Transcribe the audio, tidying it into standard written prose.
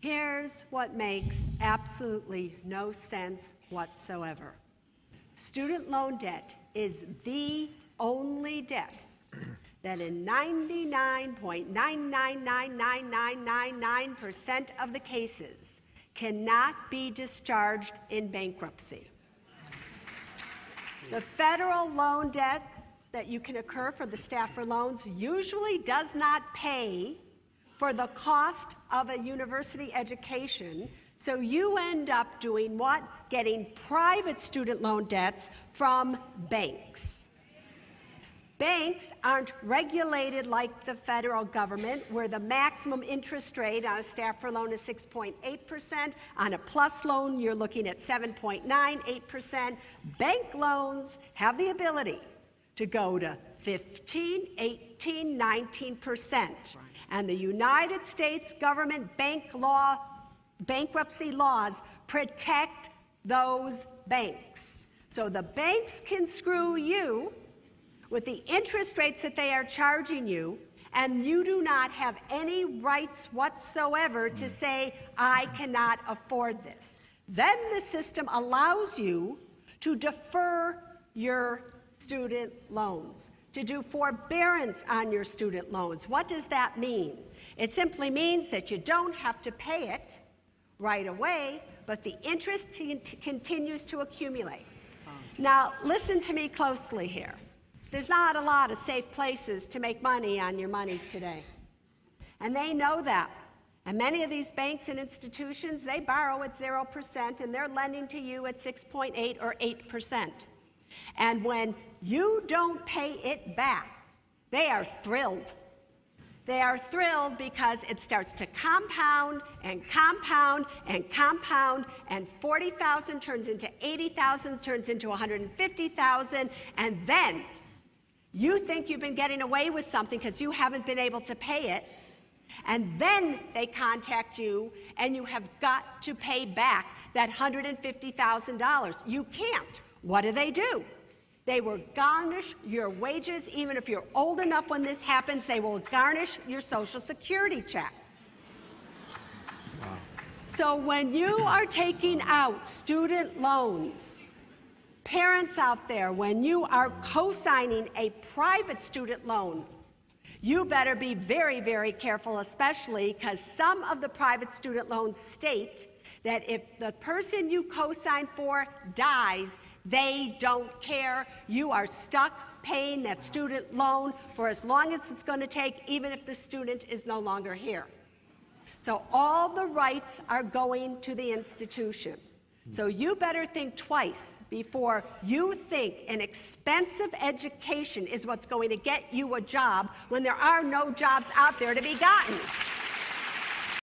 Here's what makes absolutely no sense whatsoever. Student loan debt is the only debt that in 99.999999% of the cases cannot be discharged in bankruptcy. The federal loan debt that you can incur for the Stafford loans usually does not pay for the cost of a university education, so you end up doing what? Getting private student loan debts from banks. Banks aren't regulated like the federal government, where the maximum interest rate on a Stafford loan is 6.8%. On a PLUS loan, you're looking at 7.98%. Bank loans have the ability to go to 15, 18, 19%. And the United States government bankruptcy laws protect those banks. So the banks can screw you with the interest rates that they are charging you, and you do not have any rights whatsoever to say, I cannot afford this. Then the system allows you to defer your student loans, to do forbearance on your student loans. What does that mean? It simply means that you don't have to pay it right away, but the interest continues to accumulate. Now, listen to me closely here. There's not a lot of safe places to make money on your money today. And they know that. And many of these banks and institutions, they borrow at 0%, and they're lending to you at 6.8 or 8%. And when you don't pay it back, they are thrilled. They are thrilled because it starts to compound and compound and compound, and 40,000 turns into 80,000, turns into 150,000, and then you think you've been getting away with something because you haven't been able to pay it, and then they contact you, and you have got to pay back that $150,000. You can't. What do? They will garnish your wages. Even if you're old enough when this happens, they will garnish your Social Security check. Wow. So when you are taking out student loans, parents out there, when you are co-signing a private student loan, you better be very, very careful, especially because some of the private student loans state that if the person you co-sign for dies, they don't care. You are stuck paying that student loan for as long as it's going to take, even if the student is no longer here. So all the rights are going to the institution. So you better think twice before you think an expensive education is what's going to get you a job when there are no jobs out there to be gotten.